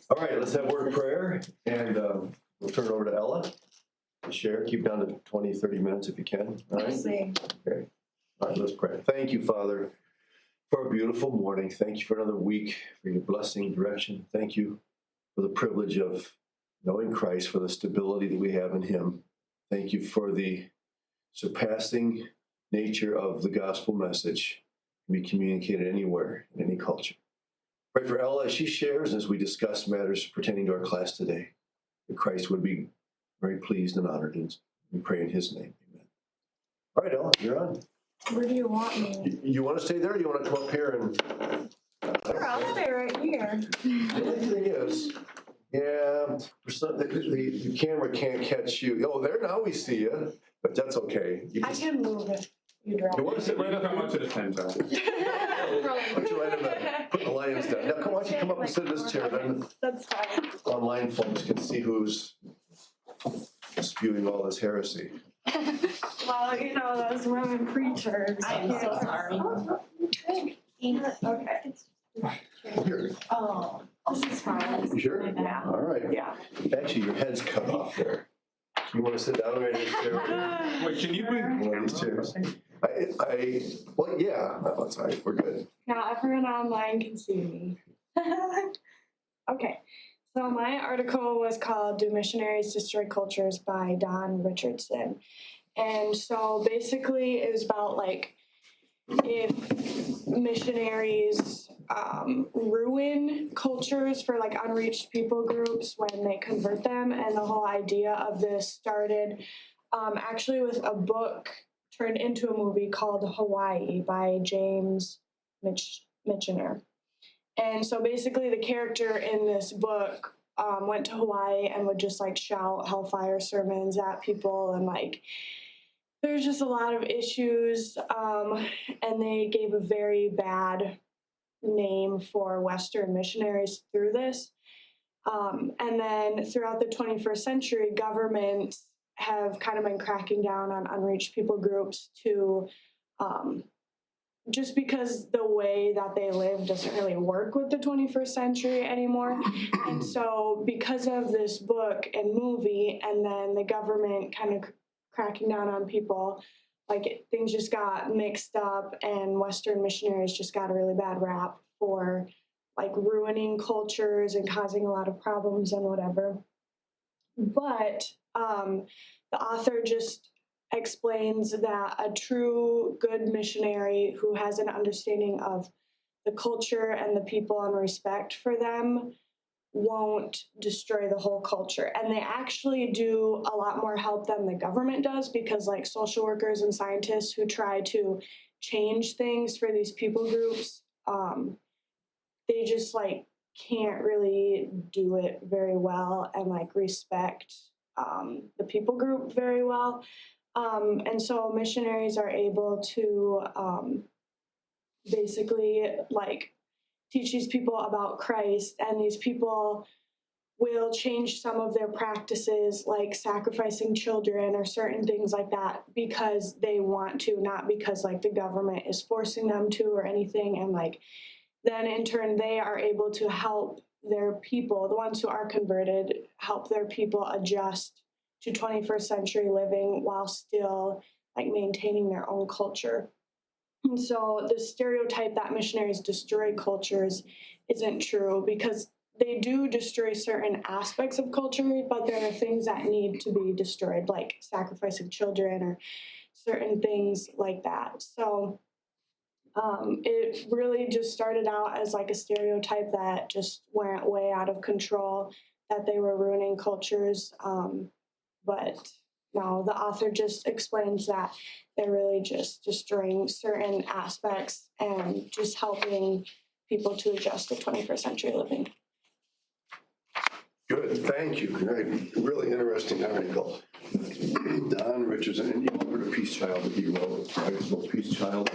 All right, let's have word of prayer, and we'll turn it over to Ella to share. Keep down to 20, 30 minutes if you can. All right? Okay. All right, let's pray. Thank you, Father, for a beautiful morning. Thank you for another week, for your blessing, direction. Thank you for the privilege of knowing Christ, for the stability that we have in him. Thank you for the surpassing nature of the gospel message to be communicated anywhere, in any culture. Pray for Ella as she shares, as we discuss matters pertaining to our class today, that Christ would be very pleased and honored. And we pray in his name. Amen. All right, Ella, you're on. Where do you want me? You want to stay there, or do you want to come up here and... Sure, I'll stay right here. The only thing is, the camera can't catch you. Oh, there, now we see you, but that's okay. I can move it. You drive. You want to sit right up Come here? on to the tent, Put you right in the, put the lions down. Now, why don't you come up and sit in this chair, then That's fine. online folks can see who's spewing all this heresy. Well, you know, those Roman preachers. I'm so sorry. Okay. Here, Oh, this is fine. you sure? Yeah. All right. Yeah. Actually, your head's cut off there. You want to sit down right in this chair? Wait, can you bring One of these chairs. Well, yeah, that's all right. We're good. Now everyone online can see me. Okay. So my article was called "Do Missionaries Destroy Cultures" by Don Richardson. And so basically it was about like if missionaries ruin cultures for like unreached people groups when they convert them. And the whole idea of this started actually with a book turned into a movie called Hawaii by James Michener. And so basically the character in this book went to Hawaii and would just like shout hellfire sermons at people, and like there's just a lot of issues, and they gave a very bad name for Western missionaries through this. And then throughout the 21st century, governments have kind of been cracking down on unreached people groups to just because the way that they live doesn't really work with the 21st century anymore. And so because of this book and movie, and then the government kind of cracking down on people, like things just got mixed up, and Western missionaries just got a really bad rap for like ruining cultures and causing a lot of problems and whatever. But the author just explains that a true good missionary who has an understanding of the culture and the people and respect for them won't destroy the whole culture. And they actually do a lot more help than the government does, because like social workers and scientists who try to change things for these people groups, they just like can't really do it very well and like respect the people group very well. And so missionaries are able to basically like teach these people about Christ, and these people will change some of their practices, like sacrificing children or certain things like that, because they want to, not because like the government is forcing them to or anything. And like then in turn they are able to help their people, the ones who are converted, help their people adjust to 21st century living while still like maintaining their own culture. And so the stereotype that missionaries destroy cultures isn't true, because they do destroy certain aspects of culture, but there are things that need to be destroyed, like sacrificing children or certain things like that. So it really just started out as like a stereotype that just went way out of control, that they were ruining cultures. But no, the author just explains that they're really just destroying certain aspects and just helping people to adjust to 21st century living. Good, thank you. Really interesting article. Don Richardson, and you've heard of Peace Child that he wrote, right? His most Peace Child,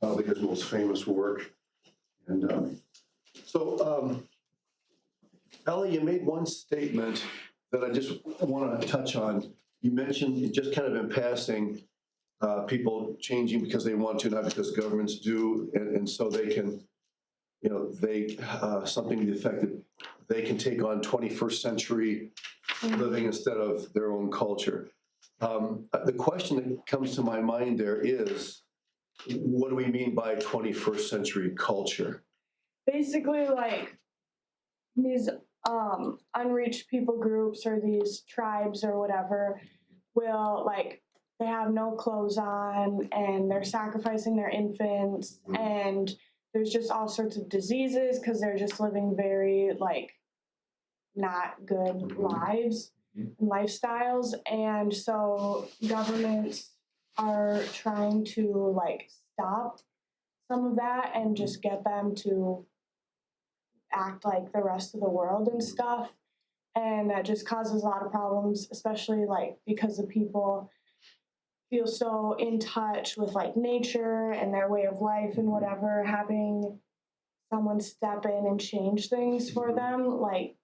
probably his most famous work. And Ellie, you made one statement that I just want to touch on. You mentioned just kind of in passing, people changing because they want to, not because governments do, and so they can they, something to the effect that they can take on 21st century living instead of their own culture. The question that comes to my mind there is, what do we mean by 21st century culture? Basically, like these unreached people groups or these tribes or whatever will, like, they have no clothes on and they're sacrificing their infants, and there's just all sorts of diseases because they're just living very, like, not good lives and lifestyles. And so governments are trying to, like, stop some of that and just get them to act like the rest of the world and stuff. And that just causes a lot of problems, especially, like, because the people feel so in touch with, like, nature and their way of life and whatever. Having someone step in and change things for them, like,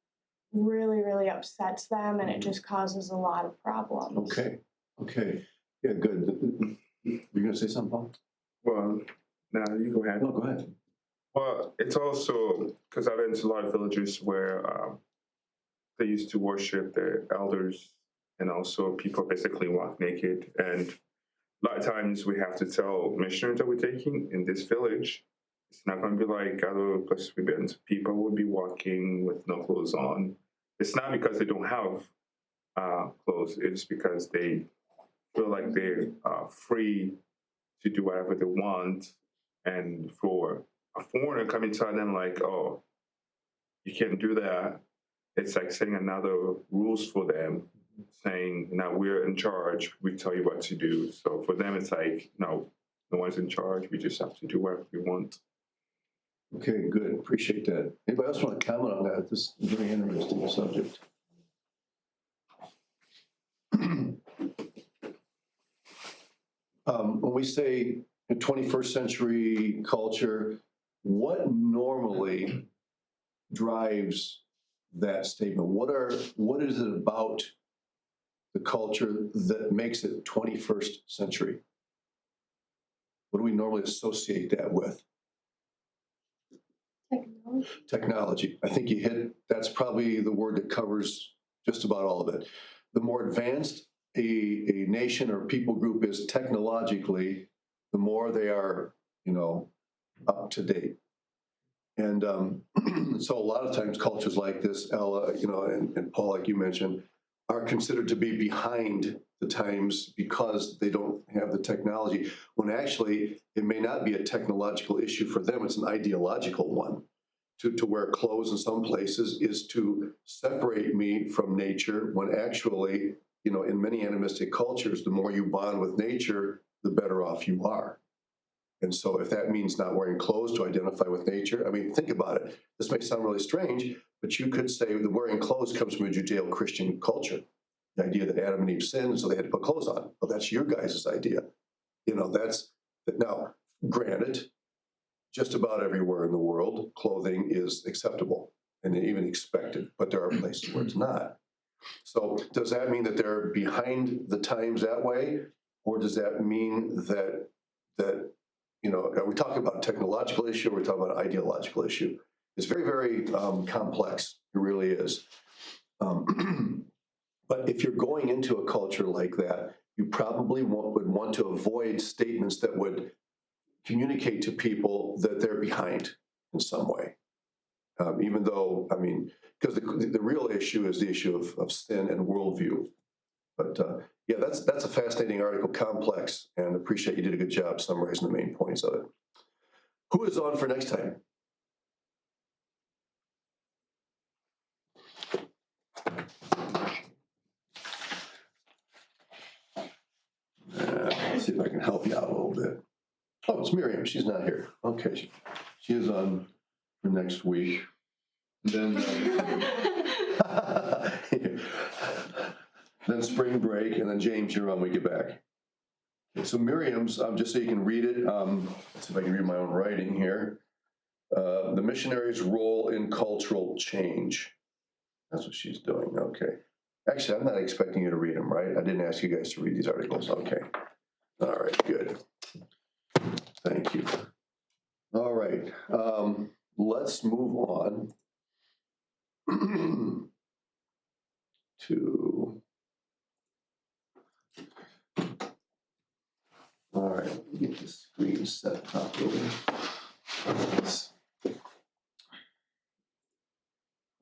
really, really upsets them, and it just causes a lot of problems. Okay. Yeah, good. You're going to say something, Paul? Well, no, you go ahead. No, go ahead. Well, it's also because I've been to a lot of villages where they used to worship their elders, and also people basically walk naked. And a lot of times we have to tell missionaries that we're taking in this village, it's not going to be like other places we've been to. People will be walking with no clothes on. It's not because they don't have clothes. It's because they feel like they're free to do whatever they want. And for a foreigner coming to them like, oh, you can't do that, it's like setting another rules for them, saying, now we're in charge, we tell you what to do. So for them, it's like, no one's in charge, we just have to do whatever we want. Okay, good. Appreciate that. Anybody else want to comment on that? This is a very interesting subject. When we say 21st century culture, what normally drives that statement? What is it about the culture that makes it 21st century? What do we normally associate that with? Technology. I think you hit, that's probably the word that covers just about all of it. The more advanced a nation or people group is technologically, the more they are, up to date. And so a lot of times cultures like this, Ella, and Paul, like you mentioned, are considered to be behind the times because they don't have the technology, when actually it may not be a technological issue for them, it's an ideological one. To wear clothes in some places is to separate me from nature, when actually, in many animistic cultures, the more you bond with nature, the better off you are. And so if that means not wearing clothes to identify with nature, I mean, think about it. This may sound really strange, but you could say that wearing clothes comes from a Judeo-Christian culture. The idea that Adam and Eve sinned, so they had to put clothes on. Well, that's your guys' idea. Now, granted, just about everywhere in the world, clothing is acceptable and even expected, but there are places where it's not. So does that mean that they're behind the times that way? Or does that mean that are we talking about a technological issue or are we talking about an ideological issue? It's very, very complex. It really is. But if you're going into a culture like that, you probably would want to avoid statements that would communicate to people that they're behind in some way. Even though, because the real issue is the issue of sin and worldview. But yeah, that's a fascinating article, complex, and appreciate you did a good job summarizing the main points of it. Who is on for next time? Let's see if I can help you out a little bit. Oh, it's Miriam. She's not here. Okay, she is on for next week. Then, then spring break, and then James, you're on when we get back. Okay, so Miriam's, just so you can read it, let's see if I can read my own writing here. The missionary's role in cultural change. That's what she's doing. Okay. Actually, I'm not expecting you to read them, right? I didn't ask you guys to read these articles. Okay. All right, good. Thank you. All right. let's move on to, all right, let me get the screen set properly.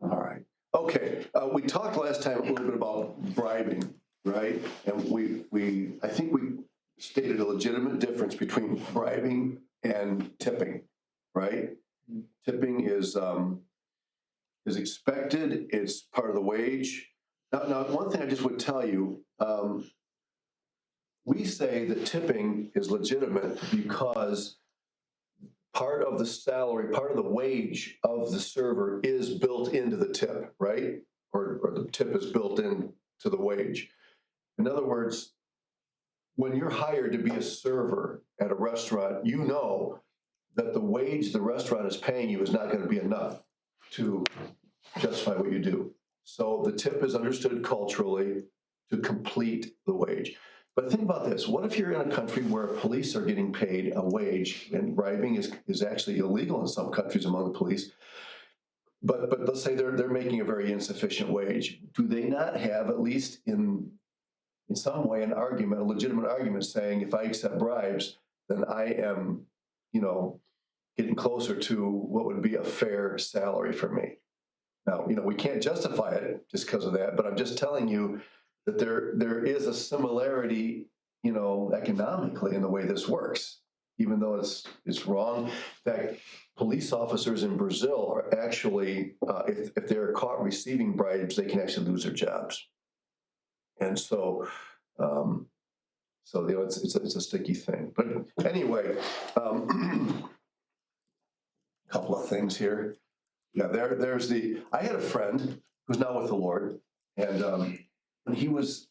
All right. Okay. We talked last time a little bit about bribing, right? And I think we stated a legitimate difference between bribing and tipping, right? Tipping is expected. It's part of the wage. Now, one thing I just would tell you, we say that tipping is legitimate because part of the salary, part of the wage of the server is built into the tip, right? Or the tip is built into the wage. In other words, when you're hired to be a server at a restaurant, you know that the wage the restaurant is paying you is not going to be enough to justify what you do. So the tip is understood culturally to complete the wage. But think about this. What if you're in a country where police are getting paid a wage, and bribing is actually illegal in some countries among the police, but let's say they're making a very insufficient wage. Do they not have, at least in some way, an argument, a legitimate argument saying, if I accept bribes, then I am, getting closer to what would be a fair salary for me? Now, we can't justify it just because of that, but I'm just telling you that there is a similarity, economically in the way this works, even though it's wrong. In fact, police officers in Brazil are actually, if they're caught receiving bribes, they can actually lose their jobs. And so, it's a sticky thing. But anyway, couple of things here. Yeah, I had a friend who's now with the Lord, and he was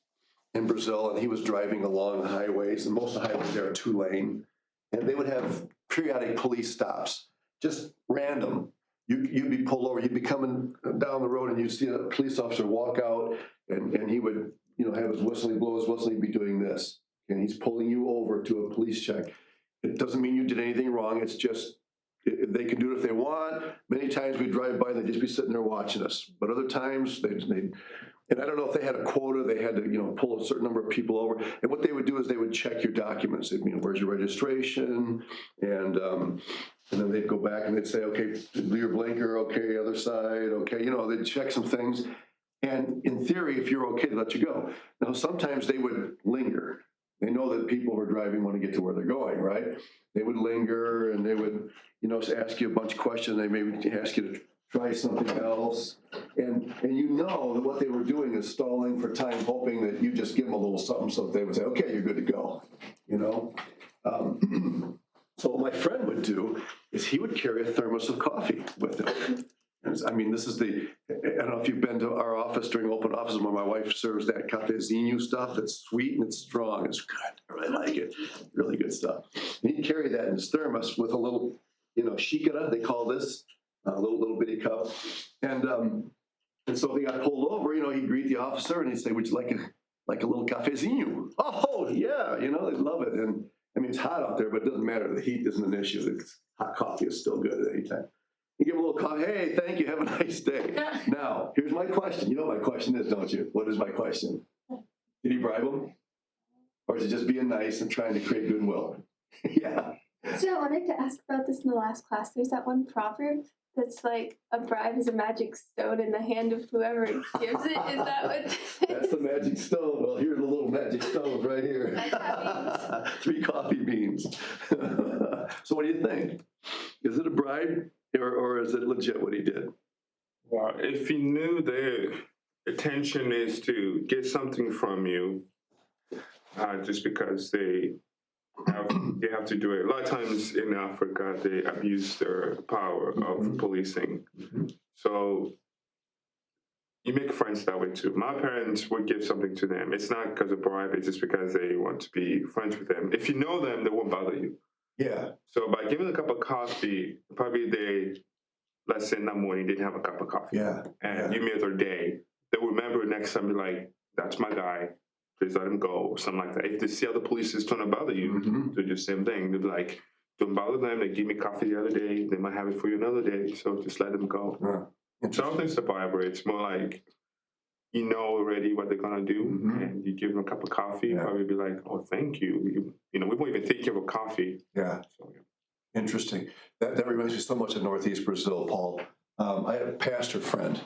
in Brazil, and he was driving along the highways, and most of the highways there are 2-lane, and they would have periodic police stops, just random. You'd be pulled over, you'd be coming down the road, and you'd see a police officer walk out, and he would, have his whistle, he'd blow his whistle, he'd be doing this, and he's pulling you over to a police check. It doesn't mean you did anything wrong, it's just, they can do it if they want. Many times we drive by, they'd just be sitting there watching us. But other times, and I don't know if they had a quota, they had to, pull a certain number of people over. And what they would do is they would check your documents. They'd, where's your registration? And then they'd go back and they'd say, okay, your blinker, okay, other side, okay. They'd check some things. And in theory, if you're okay, they let you go. Now, sometimes they would linger. They know that people who are driving want to get to where they're going, right? They would linger, and they would, ask you a bunch of questions. They maybe ask you to try something else. And that what they were doing is stalling for time, hoping that you just give them a little something so that they would say, okay, you're good to go, So what my friend would do is he would carry a thermos of coffee with him. This is I don't know if you've been to our office during open offices where my wife serves that cafezinho stuff. It's sweet and it's strong. It's good. I really like it. Really good stuff. And he'd carry that in his thermos with a little, xícara, they call this, a little bitty cup. And so if he got pulled over, he'd greet the officer and he'd say, would you like a little cafezinho? Oh, yeah, they love it. And it's hot out there, but it doesn't matter. The heat isn't an issue. Hot coffee is still good at any time. You give him a little call, hey, thank you, have a nice day. Now, here's my question. You know what my question is, don't you? What is my question? Did he bribe him? Or is he just being nice and trying to create goodwill? Yeah. So I wanted to ask about this in the last class. There's that one proverb that's like, a bribe is a magic stone in the hand of whoever gives it. Is that what? That's the magic stone. Well, here's the little magic stones right here. 3 coffee beans. So what do you think? Is it a bribe? Or is it legit what he did? Well, if he knew the intention is to get something from you, just because they have to do it. A lot of times in Africa, they abuse their power of policing. So you make friends that way too. My parents would give something to them. It's not because of bribe, it's just because they want to be friends with them. If you know them, they won't bother you. Yeah. So by giving a cup of coffee, probably let's say in that morning, didn't have a cup of coffee. Yeah. And you made their day. They'll remember next time, be like, that's my guy. Please let him go, or something like that. If they see other police is trying to bother you, do the same thing. They'll be like, don't bother them. They give me coffee the other day. They might have it for you another day. So just let them go. Interesting. Something's the bribery. It's more like, you know already what they're gonna do, Mhm. and you give them a cup of coffee, Yeah. probably be like, "Oh, thank you." You know, we won't even take you of a coffee. Yeah. So, yeah. Interesting. That reminds me so much of Northeast Brazil, Paul. I had a pastor friend.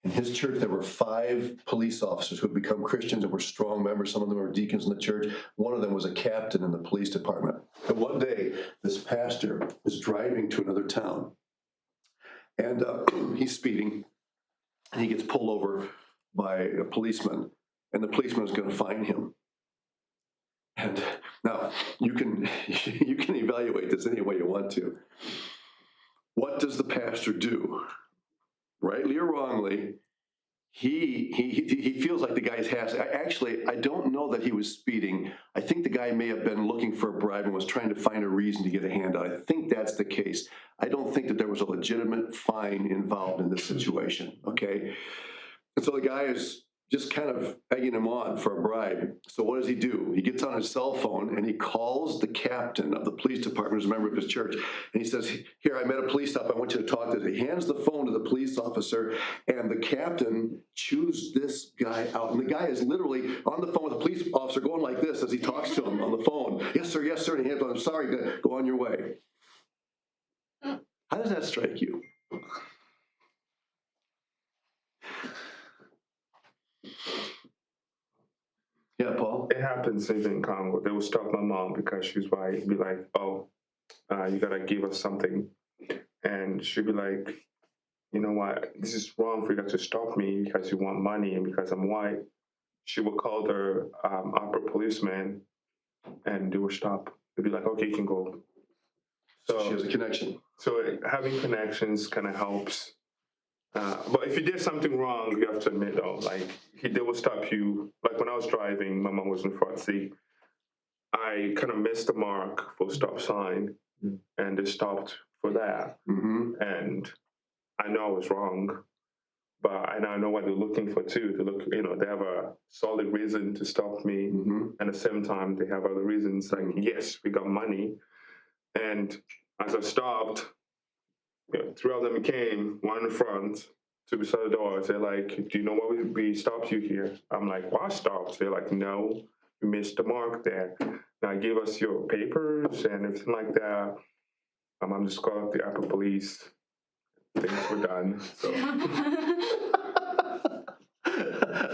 In his church, there were 5 police officers who had become Christians and were strong members. Some of them were deacons in the church. One of them was a captain in the police department. And one day, this pastor was driving to another town, and he's speeding, and he gets pulled over by a policeman, and the policeman is going to fine him. And now you can evaluate this any way you want to. What does the pastor do? Rightly or wrongly, he feels like the guy's actually, I don't know that he was speeding. I think the guy may have been looking for a bribe and was trying to find a reason to get a handout. I think that's the case. I don't think that there was a legitimate fine involved in this situation, okay? And so the guy is just kind of egging him on for a bribe. So what does he do? He gets on his cell phone and he calls the captain of the police department, who's a member of his church, and he says, "Here, I met a police stop. I want you to talk to him." He hands the phone to the police officer, and the captain chews this guy out. And the guy is literally on the phone with the police officer going like this as he talks to him on the phone. "Yes, sir, yes, sir." And he hands on, "I'm sorry, go on your way." How does that strike you? Yeah, Paul? It happens even in Congo. They will stop my mom because she's white. Be like, "Oh, you gotta give us something," and she'll be like, "You know what? This is wrong for you guys to stop me because you want money and because I'm white." She will call their upper policeman, and they will stop. They'll be like, "Okay, you can go." So she has a connection. So having connections kind of helps. But if you did something wrong, you have to admit, though, like they will stop you. Like when I was driving, my mom was in front seat. I kind of missed the mark for stop sign, and they stopped for that. Mm-hmm. And I know I was wrong, but I now know what they're looking for too. They look, they have a solid reason to stop me, Mm-hmm. and at the same time, they have other reasons. Like, yes, we got money, and as I stopped, 3 of them came, one in front, two beside the door. They're like, "Do you know why we stopped you here?" I'm like, "Why stopped?" They're like, "No, you missed the mark there. Now give us your papers and everything like that." I'm just calling the Apple police. Things were done. So, so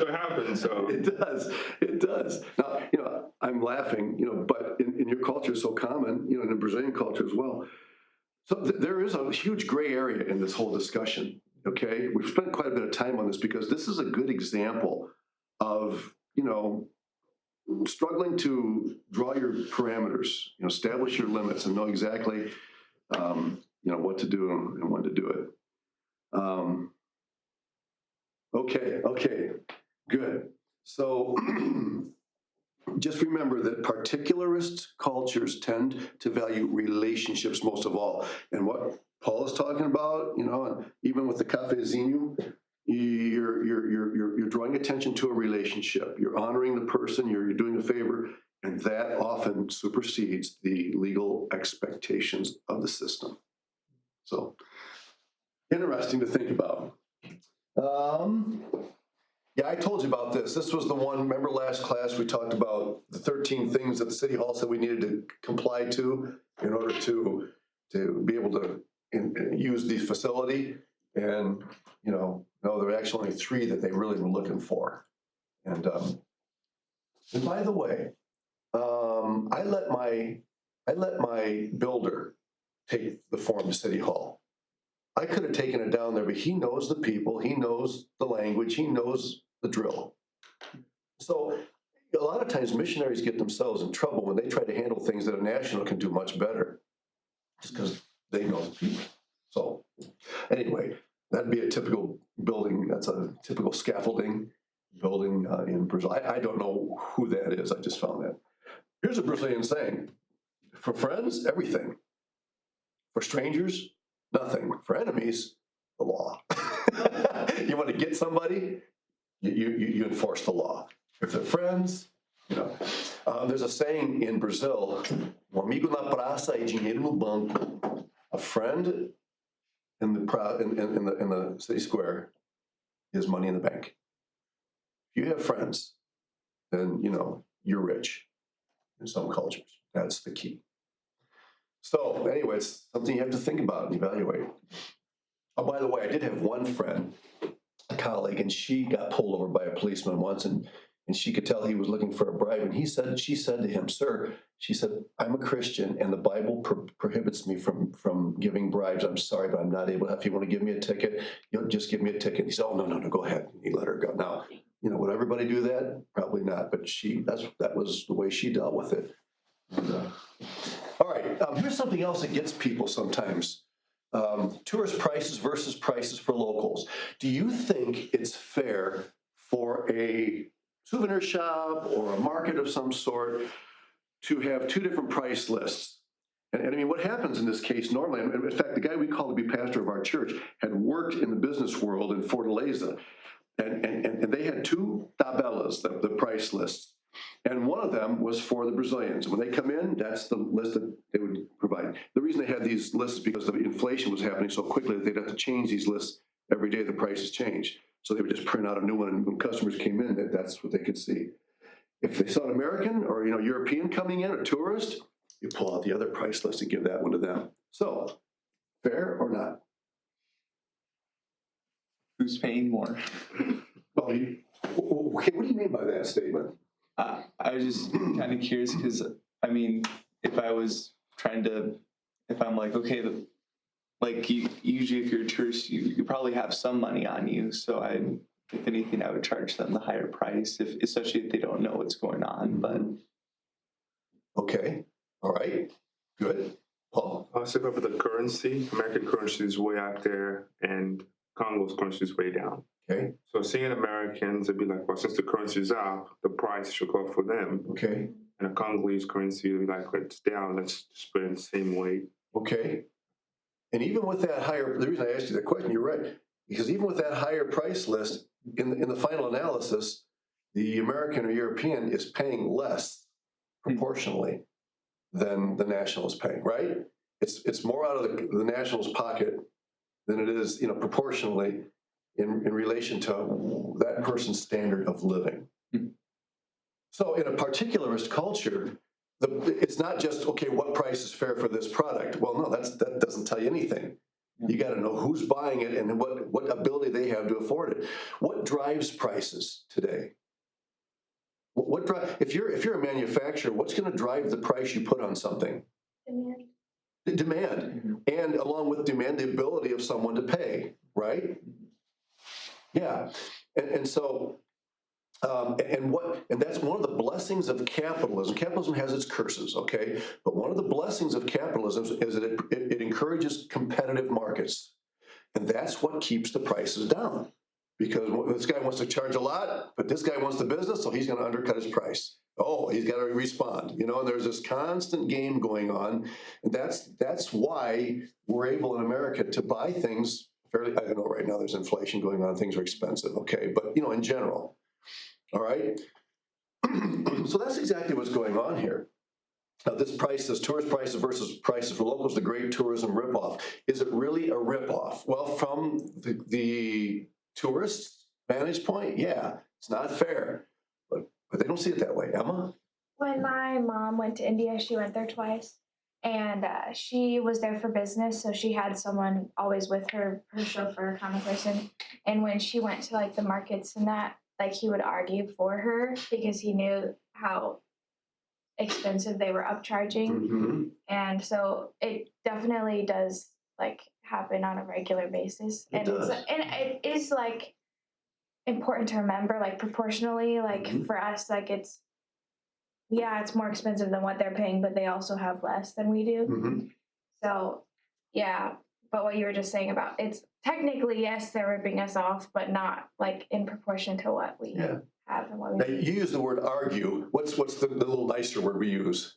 it happens. So It does. It does. Now, I'm laughing, but in your culture it's so common, in the Brazilian culture as well. So there is a huge gray area in this whole discussion, okay? We've spent quite a bit of time on this because this is a good example of, struggling to draw your parameters, establish your limits and know exactly, what to do and when to do it. Okay, good. So just remember that particularist cultures tend to value relationships most of all. And what Paul is talking about, and even with the cafezinho, you're drawing attention to a relationship. You're honoring the person. You're doing a favor, and that often supersedes the legal expectations of the system. So, interesting to think about. Yeah, I told you about this. This was the one, remember last class we talked about the 13 things that the city hall said we needed to comply to in order to be able to use the facility. And, no, there were actually only 3 that they really were looking for. And by the way, I let my builder take the form to City Hall. I could have taken it down there, but he knows the people, he knows the language, he knows the drill. So a lot of times missionaries get themselves in trouble when they try to handle things that a national can do much better, just because they know the people. So anyway, that'd be a typical building. That's a typical scaffolding building in Brazil. I don't know who that is. I just found that. Here's a Brazilian saying: for friends, everything. For strangers, nothing. For enemies, the law. You want to get somebody, you enforce the law. If they're friends, You know, there's a saying in Brazil: "Um amigo na praça e dinheiro no banco." A friend in the city square is money in the bank. If you have friends, then you're rich in some cultures. That's the key. So anyway, it's something you have to think about and evaluate. Oh, by the way, I did have one friend, a colleague, and she got pulled over by a policeman once, and she could tell he was looking for a bribe. And she said to him, "Sir," she said, "I'm a Christian, and the Bible prohibits me from giving bribes. I'm sorry, but I'm not able. If you want to give me a ticket, just give me a ticket." He said, "Oh, no, no, no, go ahead." And he let her go. Now, would everybody do that? Probably not. But that was the way she dealt with it. All right, here's something else that gets people sometimes. Tourist prices versus prices for locals. Do you think it's fair for a souvenir shop or a market of some sort to have two different price lists? And I mean, what happens in this case normally, and in fact, the guy we called to be pastor of our church had worked in the business world in Fortaleza, and they had two tabelas, the price lists. And one of them was for the Brazilians. When they come in, that's the list that they would provide. The reason they had these lists is because the inflation was happening so quickly that they'd have to change these lists every day. The prices changed. So they would just print out a new one, and when customers came in, that's what they could see. If they saw an American or European coming in, a tourist, you pull out the other price list and give that one to them. So, fair or not? Who's paying more? Well, okay, what do you mean by that statement? I was just kind of curious because, I mean, if I'm like, okay, usually if you're a tourist, you probably have some money on you. So if anything, I would charge them the higher price, especially if they don't know what's going on. But okay, all right, good. Paul? Also, about the currency, American currency is way out there, and Congo's currency is way down. Okay. So seeing Americans, it'd be like, well, since the currency is up, the price should go up for them. Okay. And a Congolese currency would be like, it's down, let's just put it in the same weight. Okay. And even with that higher, the reason I asked you that question, you're right, because even with that higher price list, in the final analysis, the American or European is paying less proportionally than the national is paying, right? It's more out of the national's pocket than it is, proportionally in relation to that person's standard of living. So in a particularist culture, it's not just, okay, what price is fair for this product? Well, no, that doesn't tell you anything. You got to know who's buying it and what ability they have to afford it. What drives prices today? If you're a manufacturer, what's going to drive the price you put on something? Demand. Demand, and along with demand, the ability of someone to pay, right? Yeah, and so. And that's one of the blessings of capitalism. Capitalism has its curses, okay? But one of the blessings of capitalism is that it encourages competitive markets. And that's what keeps the prices down. Because this guy wants to charge a lot, but this guy wants the business, so he's going to undercut his price. Oh, he's got to respond, and there's this constant game going on. And that's why we're able in America to buy things fairly. I know right now there's inflation going on, things are expensive, okay? But, in general. All right. So that's exactly what's going on here. Now, this tourist prices versus prices for locals, the great tourism ripoff. Is it really a ripoff? Well, from the tourist vantage point, yeah, it's not fair. But they don't see it that way. Emma? When my mom went to India, she went there twice. And she was there for business, so she had someone always with her chauffeur kind of person. And when she went to the markets and that, he would argue for her because he knew how expensive they were upcharging. Mm-hmm. And so it definitely does happen on a regular basis. It does. It is important to remember proportionally for us it's more expensive than what they're paying, but they also have less than we do. Mm-hmm. So yeah, but what you were just saying about it's technically, yes, they're ripping us off, but not in proportion to what we have and what we Now, you use the word argue. What's the little nicer word we use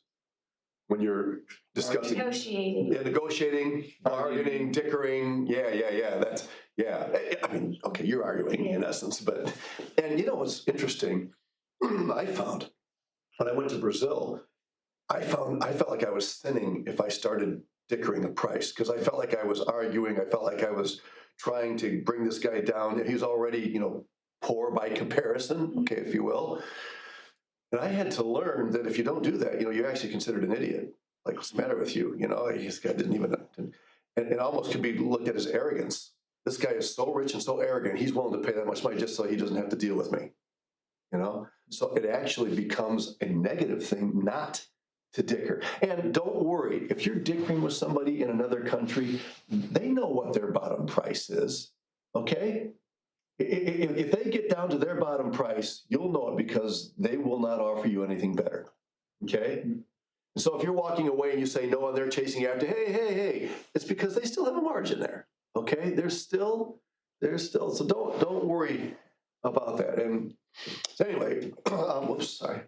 when you're discussing? Negotiating. Yeah, negotiating, bargaining, dickering. Yeah. I mean, okay, you're arguing in essence, and what's interesting, I found when I went to Brazil, I felt like I was sinning if I started dickering a price, because I felt like I was arguing. I felt like I was trying to bring this guy down. He's already, poor by comparison, okay, if you will. And I had to learn that if you don't do that, you're actually considered an idiot. Like, what's the matter with you? This guy didn't even, and it almost could be looked at as arrogance. This guy is so rich and so arrogant, he's willing to pay that much money just so he doesn't have to deal with me. So it actually becomes a negative thing not to dicker. And don't worry, if you're dickering with somebody in another country, they know what their bottom price is, okay? If they get down to their bottom price, you'll know it because they will not offer you anything better, okay? So if you're walking away and you say no and they're chasing after, hey, it's because they still have a margin there, okay? There's still, so don't worry about that. And so anyway, whoops, sorry.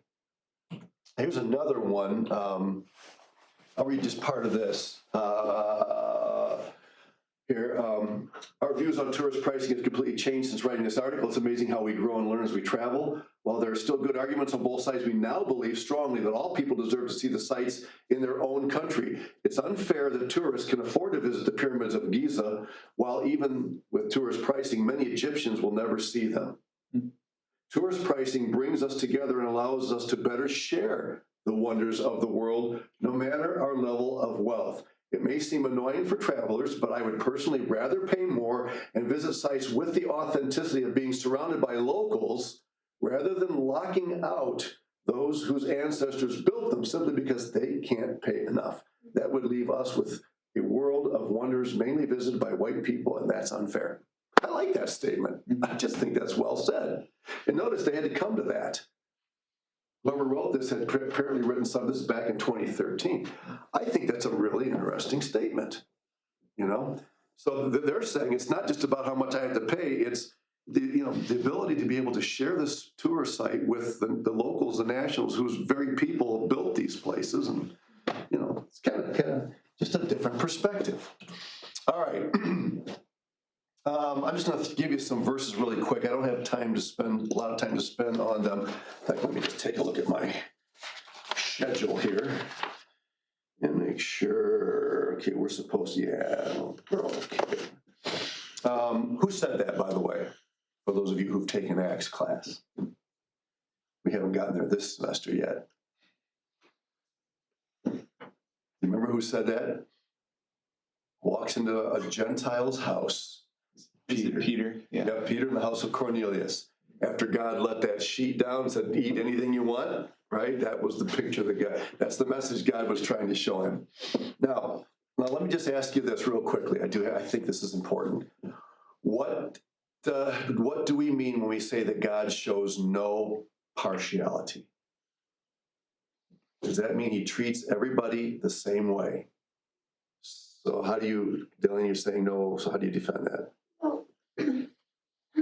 Here's another one. I'll read just part of this. Here, our views on tourist pricing have completely changed since writing this article. It's amazing how we grow and learn as we travel. While there are still good arguments on both sides, we now believe strongly that all people deserve to see the sights in their own country. It's unfair that tourists can afford to visit the pyramids of Giza, while even with tourist pricing, many Egyptians will never see them. Tourist pricing brings us together and allows us to better share the wonders of the world, no matter our level of wealth. It may seem annoying for travelers, but I would personally rather pay more and visit sites with the authenticity of being surrounded by locals rather than locking out those whose ancestors built them simply because they can't pay enough. That would leave us with a world of wonders mainly visited by white people, and that's unfair. I like that statement. I just think that's well said. And notice they had to come to that. Whoever wrote this had apparently written some of this back in 2013. I think that's a really interesting statement, So they're saying it's not just about how much I have to pay, it's the ability to be able to share this tour site with the locals, the nationals, whose very people built these places. And, it's kind of just a different perspective. All right. I'm just going to give you some verses really quick. I don't have a lot of time to spend on them. In fact, let me just take a look at my schedule here and make sure. Okay, we're supposed to, okay. Who said that, by the way, for those of you who've taken Acts class? We haven't gotten there this semester yet. Remember who said that? Walks into a Gentile's house. Peter. Yeah. Yeah, Peter in the house of Cornelius. After God let that sheet down and said, eat anything you want, right? That was the picture of the guy. That's the message God was trying to show him. Now let me just ask you this real quickly. I think this is important. What do we mean when we say that God shows no partiality? Does that mean he treats everybody the same way? So Dylan, you're saying no, so how do you defend that? Well, the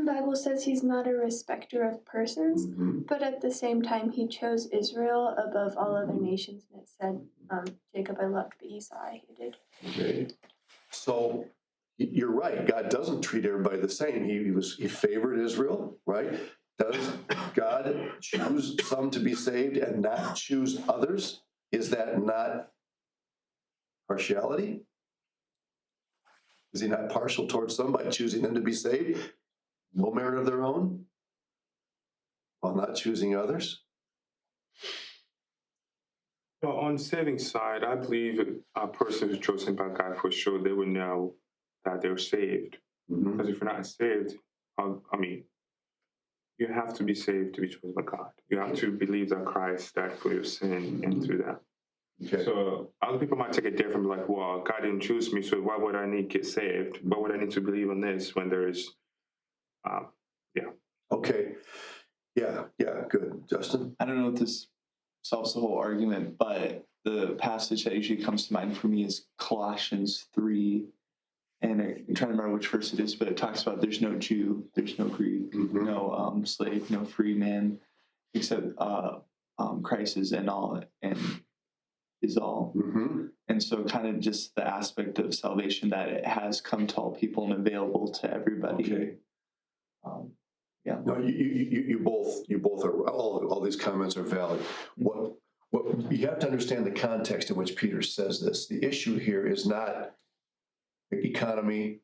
Bible says he's not a respecter of persons, but at the same time, he chose Israel above all other nations, and it said, Jacob I loved, but Esau I hated. Okay. So you're right. God doesn't treat everybody the same. He favored Israel, right? Does God choose some to be saved and not choose others? Is that not partiality? Is he not partial towards some by choosing them to be saved? No merit of their own, while not choosing others? Well, on the saving side, I believe a person who's chosen by God, for sure, they will know that they're saved. Because if you're not saved, you have to be saved to be chosen by God. You have to believe that Christ died for your sin and through that. Okay. So other people might take it different, like, well, God didn't choose me, so why would I need to get saved? Why would I need to believe in this when there is, Okay. Yeah, good. Justin? I don't know if this solves the whole argument, but the passage that usually comes to mind for me is Colossians 3. And I'm trying to remember which verse it is, but it talks about there's no Jew, there's no Greek, no slave, no free man, except Christ is in all and is all. And so kind of just the aspect of salvation that it has come to all people and available to everybody. Okay. No, you both are, all these comments are valid. What you have to understand the context in which Peter says this. The issue here is not economy,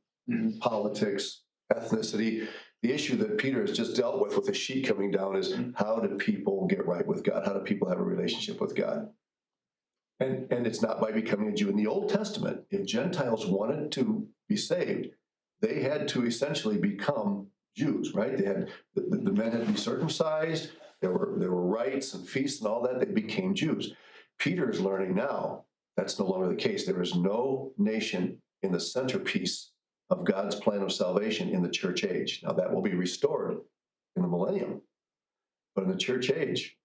politics, ethnicity. The issue that Peter has just dealt with the sheet coming down is how do people get right with God? How do people have a relationship with God? And it's not by becoming a Jew. In the Old Testament, if Gentiles wanted to be saved, they had to essentially become Jews, right? They had the men had to be circumcised. There were rites and feasts and all that. They became Jews. Peter is learning now that's no longer the case. There is no nation in the centerpiece of God's plan of salvation in the church age. Now that will be restored in the millennium, but in the church age,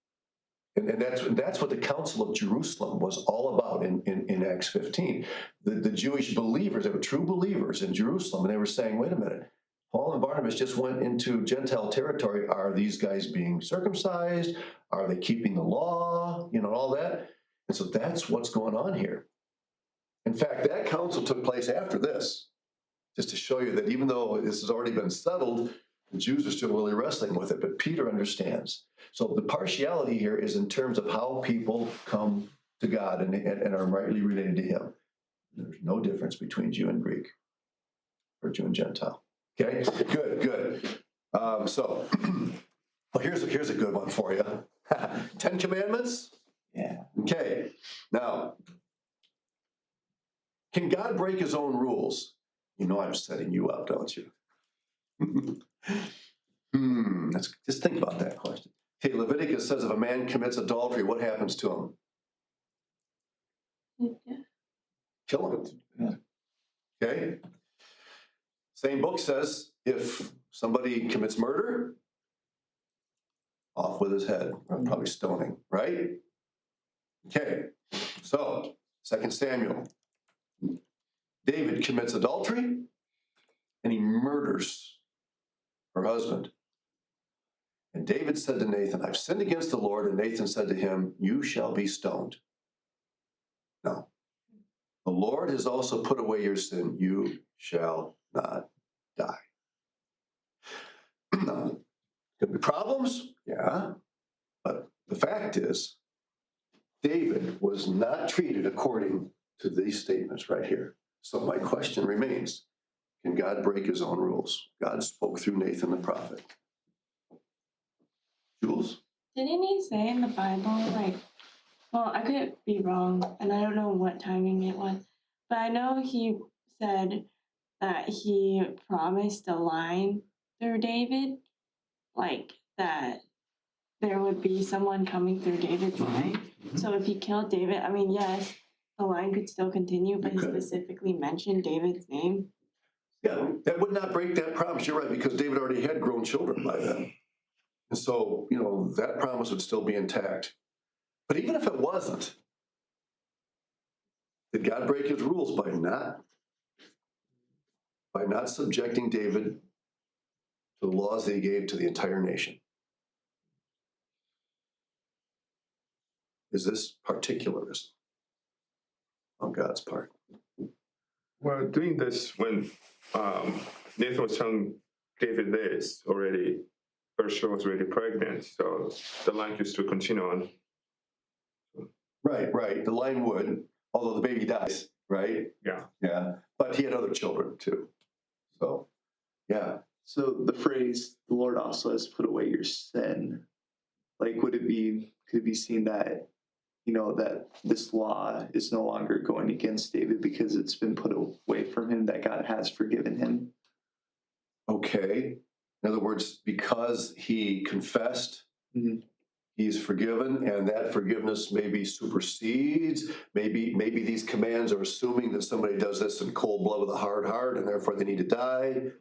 and that's what the Council of Jerusalem was all about in Acts 15. The Jewish believers, they were true believers in Jerusalem, and they were saying, wait a minute, Paul and Barnabas just went into Gentile territory. Are these guys being circumcised? Are they keeping the law? All that. And so that's what's going on here. In fact, that council took place after this, just to show you that even though this has already been settled, the Jews are still really wrestling with it, but Peter understands. So the partiality here is in terms of how people come to God and are rightly related to him. There's no difference between Jew and Greek or Jew and Gentile. Okay, good. So well, here's a good one for you. 10 Commandments? Yeah. Okay, now, can God break his own rules? You know I'm setting you up, don't you? Let's just think about that question. Okay, Leviticus says if a man commits adultery, what happens to him? Kill him. Yeah. Okay? Same book says if somebody commits murder, off with his head, or probably stoning, right? Okay, so 2 Samuel. David commits adultery and he murders her husband. And David said to Nathan, I've sinned against the Lord. And Nathan said to him, you shall be stoned. No. The Lord has also put away your sin. You shall not die. Now, could be problems? Yeah. But the fact is, David was not treated according to these statements right here. So my question remains, can God break his own rules? God spoke through Nathan the prophet. Jules? Didn't he say in the Bible, well, I could be wrong, and I don't know what timing it was, but I know he said that he promised a line through David, that there would be someone coming through David's line. So if he killed David, I mean, yes, the line could still continue, but he specifically mentioned David's name. Yeah, that would not break that promise. You're right, because David already had grown children by then. And so, that promise would still be intact. But even if it wasn't, did God break his rules by not subjecting David to the laws that he gave to the entire nation? Is this particularism on God's part? Well, doing this when Nathan was telling David this already, Bathsheba was already pregnant, so the line could still continue on. Right. The line would, although the baby dies, right? Yeah. But he had other children too. So, yeah. So the phrase, the Lord also has put away your sin, could it be seen that, that this law is no longer going against David because it's been put away from him, that God has forgiven him? Okay. In other words, because he confessed, he's forgiven, and that forgiveness maybe supersedes. Maybe these commands are assuming that somebody does this in cold blood with a hard heart, and therefore they need to die.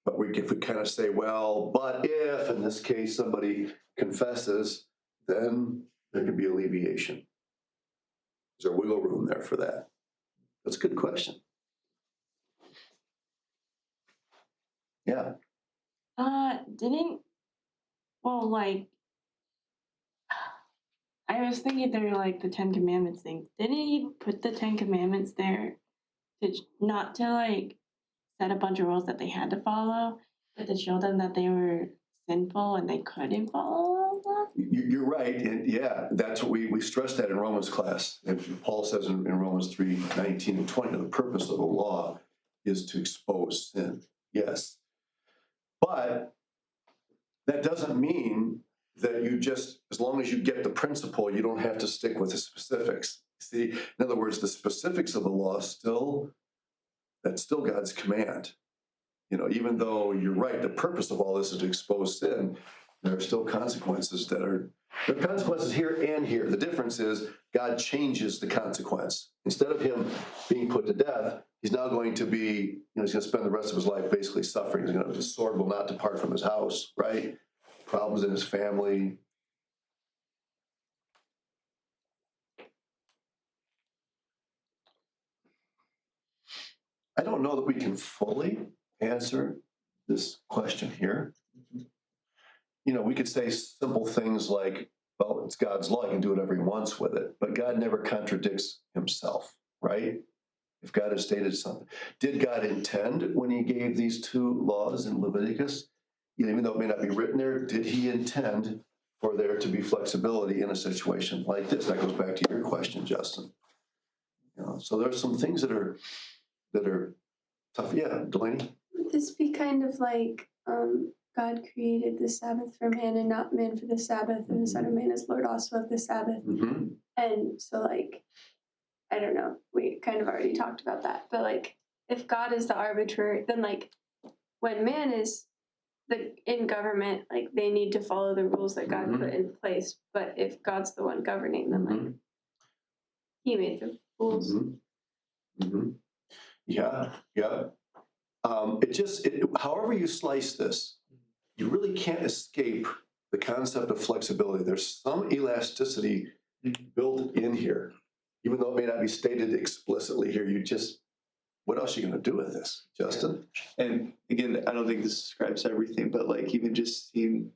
But if we kind of say, well, but if in this case somebody confesses, then there can be alleviation. Is there wiggle room there for that? That's a good question. Yeah. I was thinking they're the 10 Commandments thing. Didn't he put the 10 Commandments there not to set a bunch of rules that they had to follow? but to show them that they were sinful and they couldn't follow all of that. You're right, and yeah, that's what we stress that in Romans class. And Paul says in Romans 3:19 and 20, the purpose of the law is to expose sin. Yes. But that doesn't mean that you just, as long as you get the principle, you don't have to stick with the specifics. See, in other words, the specifics of the law that's still God's command. Even though you're right, the purpose of all this is to expose sin, there are still consequences there are consequences here and here. The difference is God changes the consequence. Instead of him being put to death, he's now going to be, he's going to spend the rest of his life basically suffering. His sword will not depart from his house, right? Problems in his family. I don't know that we can fully answer this question here. We could say simple things like, well, it's God's law, he can do whatever he wants with it. But God never contradicts himself, right? If God has stated something. Did God intend when he gave these two laws in Leviticus, even though it may not be written there, did he intend for there to be flexibility in a situation like this? That goes back to your question, Justin. So there's some things that are tough. Yeah, Delaney? Would this be kind of like God created the Sabbath for man and not man for the Sabbath, and the Son of Man is Lord also of the Sabbath? Mm-hmm. And so, I don't know, we kind of already talked about that, but if God is the arbiter, then when man is in government, they need to follow the rules that God put in place. But if God's the one governing, then he made the rules. Yeah. However you slice this, you really can't escape the concept of flexibility. There's some elasticity built in here, even though it may not be stated explicitly here. What else are you going to do with this, Justin? And again, I don't think this describes everything, but even just seeing,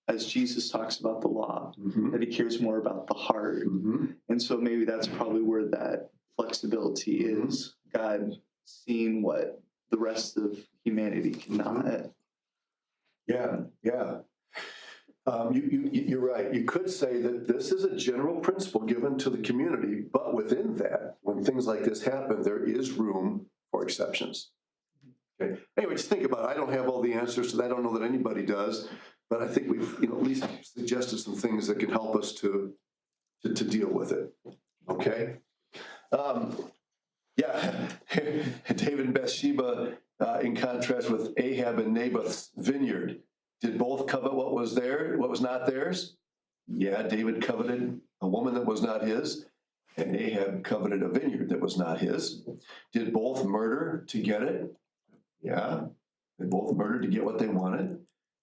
as Jesus talks about the law, that he cares more about the heart. And so maybe that's probably where that flexibility is. God seeing what the rest of humanity cannot. Yeah. You're right. You could say that this is a general principle given to the community, but within that, when things like this happen, there is room for exceptions. Okay. Anyway, just think about it. I don't have all the answers to that. I don't know that anybody does, but I think we've at least suggested some things that can help us to deal with it. Okay. David and Bathsheba, in contrast with Ahab and Naboth's vineyard, did both covet what was not theirs? Yeah, David coveted a woman that was not his, and Ahab coveted a vineyard that was not his. Did both murder to get it? Yeah, they both murdered to get what they wanted.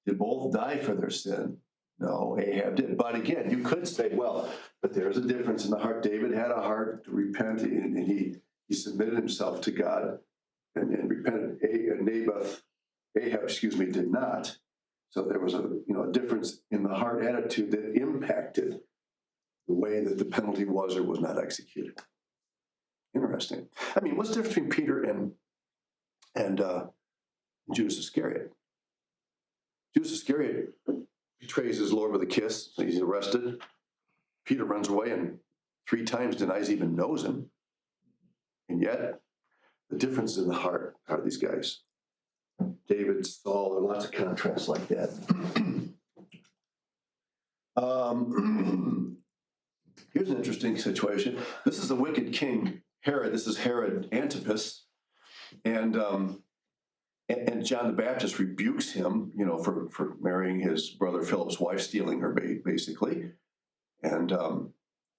Did both die for their sin? No, Ahab did. But again, you could say, well, but there's a difference in the heart. David had a heart to repent, and he submitted himself to God and repented. Ahab, did not. So there was a difference in the heart attitude that impacted the way that the penalty was or was not executed. Interesting. I mean, what's the difference between Peter and Judas Iscariot? Judas Iscariot betrays his Lord with a kiss. So he's arrested. Peter runs away and 3 times denies he even knows him. And yet, the difference in the heart are these guys. David, Saul, there are lots of contrasts like that. Here's an interesting situation. This is the wicked king, Herod. This is Herod Antipas. And John the Baptist rebukes him, for marrying his brother Philip's wife, stealing her, basically. And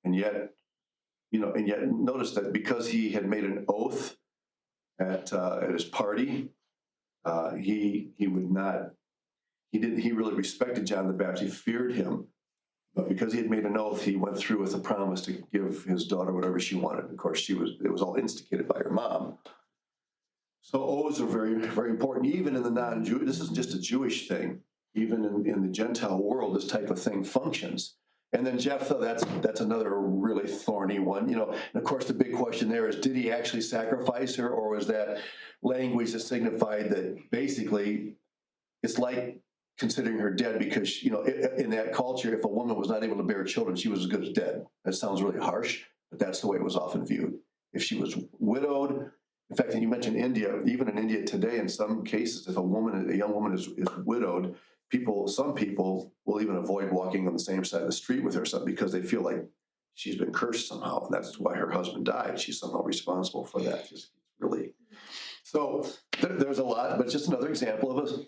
yet notice that because he had made an oath at his party, he really respected John the Baptist. He feared him, but because he had made an oath, he went through with a promise to give his daughter whatever she wanted. Of course, it was all instigated by her mom. So oaths are very, very important, even in the non-Jewish. This isn't just a Jewish thing. Even in the Gentile world, this type of thing functions. And then Jephthah, that's another really thorny one. And of course, the big question there is, did he actually sacrifice her, or was that language that signified that basically it's like considering her dead because, in that culture, if a woman was not able to bear children, she was as good as dead. That sounds really harsh, but that's the way it was often viewed. If she was widowed, in fact, you mentioned India, even in India today, in some cases, if a young woman is widowed, some people will even avoid walking on the same side of the street with her because they feel like she's been cursed somehow, and that's why her husband died. She's somehow responsible for that. Just really. So there's a lot, but just another example of us.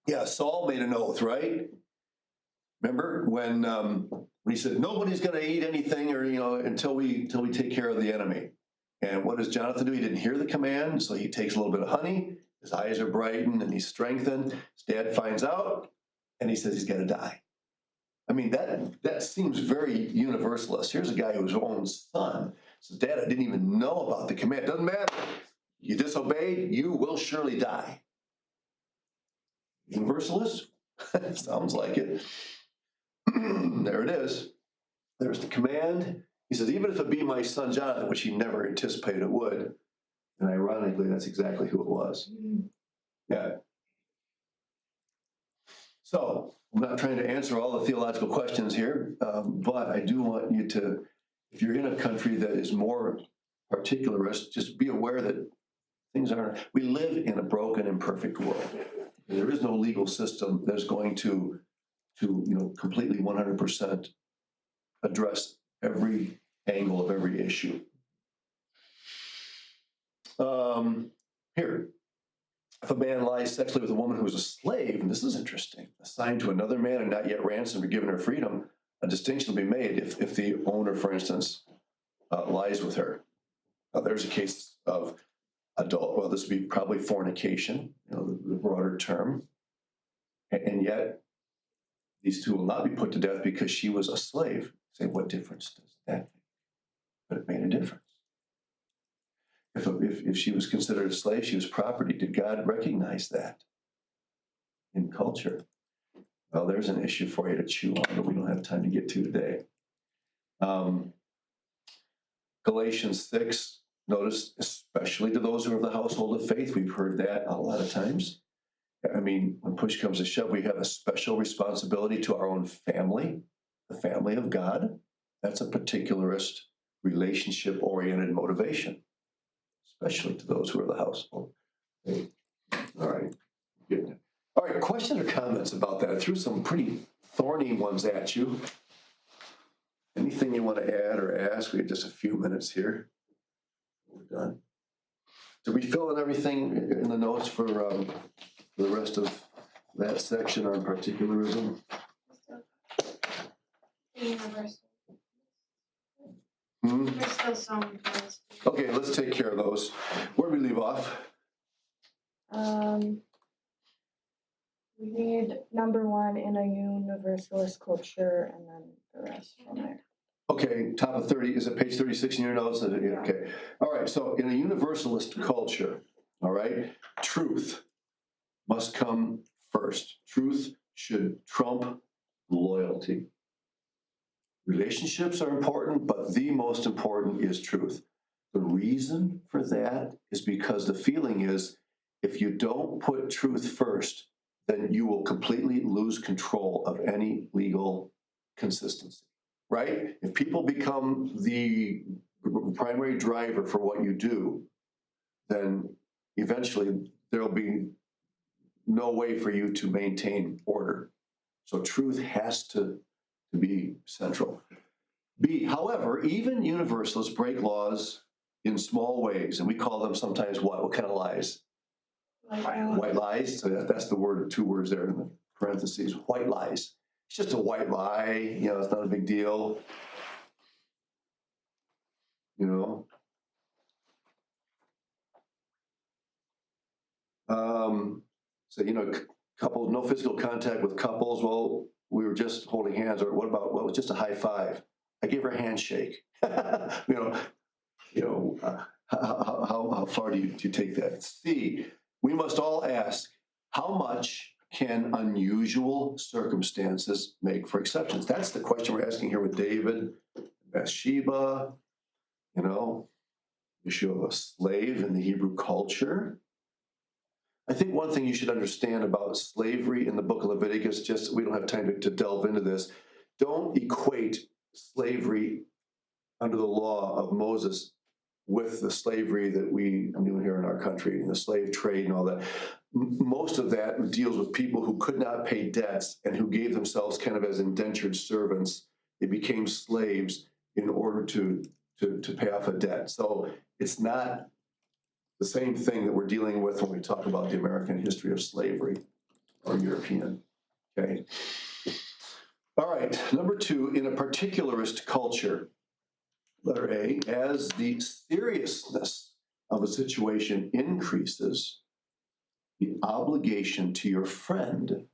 Yeah, Saul made an oath, right? Remember when he said nobody's going to eat anything, or until we take care of the enemy. And what does Jonathan do? He didn't hear the command, so he takes a little bit of honey. His eyes are brightened and he's strengthened. His dad finds out, and he says he's got to die. I mean, that seems very universalist. Here's a guy whose own son says, "Dad, I didn't even know about the command. Doesn't matter. You disobeyed, you will surely die." Universalist? Sounds like it. There it is. There's the command. He says, even if it be my son Jonathan, which he never anticipated it would. And ironically, that's exactly who it was. Yeah. So I'm not trying to answer all the theological questions here, but I do want you to, if you're in a country that is more particularist, just be aware that things aren't, we live in a broken, imperfect world. There is no legal system that's going to completely 100% address every angle of every issue. Here, if a man lies sexually with a woman who is a slave, and this is interesting, assigned to another man and not yet ransomed or given her freedom, a distinction will be made if the owner, for instance, lies with her. There's a case of this would be probably fornication, the broader term. And yet, these two will not be put to death because she was a slave. Say, what difference does that make? But it made a difference. If she was considered a slave, she was property. Did God recognize that in culture? Well, there's an issue for you to chew on, but we don't have time to get to today. Galatians 6, notice, especially to those who are of the household of faith, we've heard that a lot of times. I mean, when push comes to shove, we have a special responsibility to our own family, the family of God. That's a particularist, relationship-oriented motivation, especially to those who are the household. Okay. All right. Good. All right, questions or comments about that? I threw some pretty thorny ones at you. Anything you want to add or ask? We have just a few minutes here. We're done. Did we fill in everything in the notes for the rest of that section on particularism? Universal. Hmm? There's still some. Okay, let's take care of those. Where do we leave off? We need number 1 in a universalist culture, and then the rest from there. Okay, top of 30, is it page 36 in your notes? Yeah. Okay. All right, so in a universalist culture, all right, truth must come first. Truth should trump loyalty. Relationships are important, but the most important is truth. The reason for that is because the feeling is if you don't put truth first, then you will completely lose control of any legal consistency, right? If people become the primary driver for what you do, then eventually there'll be no way for you to maintain order. So truth has to be central. B, however, even universalists break laws in small ways, and we call them sometimes what? What kind of lies? White lies. So that's the word, 2 words there in the parentheses. White lies. It's just a white lie. It's not a big deal. So couples, no physical contact with couples. Well, we were just holding hands, or what was just a high five? I gave her a handshake. How far do you take that? C, we must all ask, how much can unusual circumstances make for exceptions? That's the question we're asking here with David, Bathsheba, issue of a slave in the Hebrew culture. I think one thing you should understand about slavery in the book of Leviticus, just we don't have time to delve into this, don't equate slavery under the law of Moses with the slavery that we knew here in our country, and the slave trade and all that. Most of that deals with people who could not pay debts and who gave themselves kind of as indentured servants. They became slaves in order to pay off a debt. So it's not the same thing that we're dealing with when we talk about the American history of slavery or European. Okay. All right. Number 2, in a particularist culture, letter A, as the seriousness of a situation increases, the obligation to your friend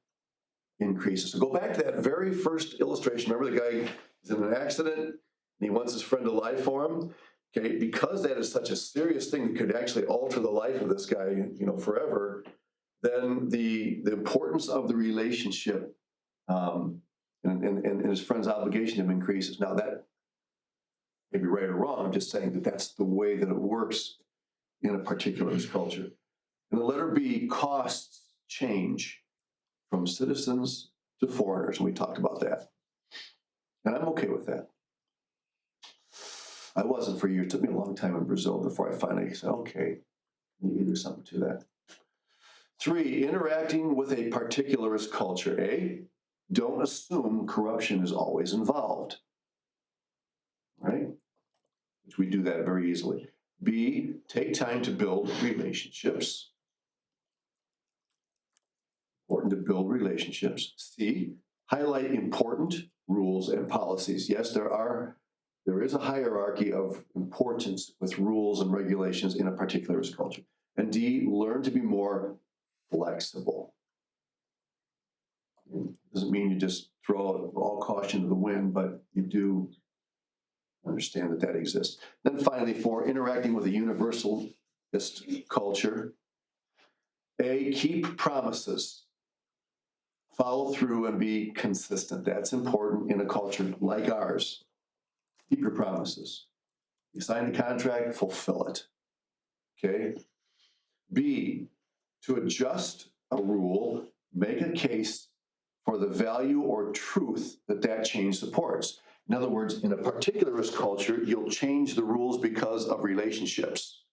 increases. So go back to that very first illustration. Remember, the guy is in an accident and he wants his friend to lie for him. Okay, because that is such a serious thing that could actually alter the life of this guy, forever. Then the importance of the relationship and his friend's obligation to him increases. Now that may be right or wrong. I'm just saying that that's the way that it works in a particular culture. And the letter B, costs change from citizens to foreigners, and we talked about that. And I'm okay with that. I wasn't for you. It took me a long time in Brazil before I finally said, okay, maybe there's something to that. 3, interacting with a particularist culture. A, don't assume corruption is always involved, right? Which we do that very easily. B, take time to build relationships. Important to build relationships. C, highlight important rules and policies. Yes, there is a hierarchy of importance with rules and regulations in a particularist culture. And D, learn to be more flexible. Doesn't mean you just throw all caution to the wind, but you do understand that that exists. Then finally, 4, interacting with a universalist culture. A, keep promises. Follow through and be consistent. That's important in a culture like ours. Keep your promises. You sign a contract, fulfill it. Okay? B, to adjust a rule, make a case for the value or truth that change supports. In other words, in a particularist culture, you'll change the rules because of relationships.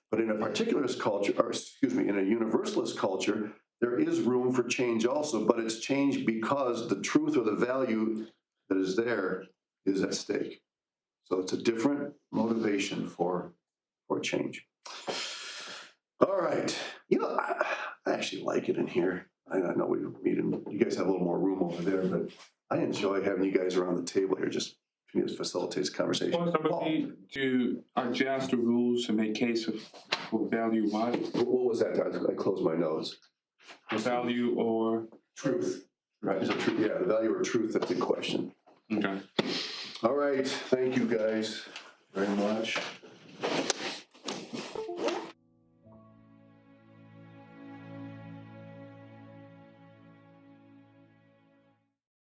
But in a particularist culture, in a universalist culture, there is room for change also, but it's change because the truth or the value that is there is at stake. So it's a different motivation for change. All right. I actually like it in here. I know we meet and you guys have a little more room over there, but I enjoy having you guys around the table here. Just to me, it facilitates conversation. Well, somebody to adjust the rules and make case for value what? What was that? I closed my nose. Value or truth. Right. Is it truth? Yeah, the value or truth, that's in question. okay. All right. Thank you guys very much.